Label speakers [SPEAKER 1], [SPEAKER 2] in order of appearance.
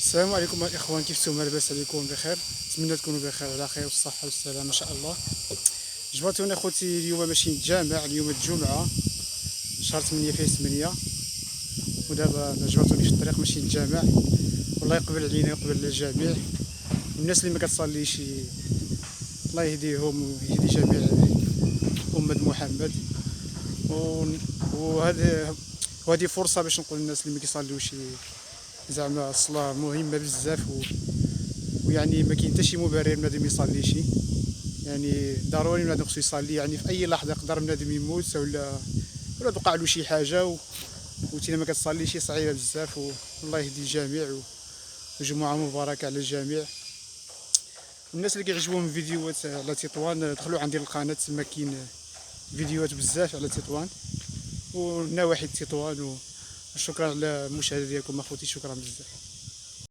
[SPEAKER 1] السلام عليكم الاخوان، كيف نتوما؟ لاباس عليكم؟ بخير؟ نتمنى تكونوا بخير على خير والصحه والسلامه ان شاء الله. جبرتونا اخوتي اليوم ماشي نتجامع، اليوم الجمعه شهر 8 فيه 8، ودابا جبرتوني في الطريق ماشي نتجامع. والله يقبل علينا ويقبل على الجميع. الناس اللي ما كتصليش الله يهديهم ويهدي جميع امه محمد. وهذه فرصه باش نقول للناس اللي ما كيصليوش زعما الصلاه مهمه بزاف، ويعني ما كاين حتى شي مبرر بنادم يصليش. يعني ضروري بنادم خصو يصلي، يعني في اي لحظه يقدر بنادم يموت ولا توقع له شي حاجه وانت ما كتصليش صعيبه بزاف. والله يهدي الجميع وجمعه مباركه على الجميع. الناس اللي كيعجبهم الفيديوهات على تطوان دخلوا عندي القناه، تما كاين فيديوهات بزاف على تطوان ونواحي تطوان. وشكرا على المشاهده ديالكم اخوتي، شكرا بزاف.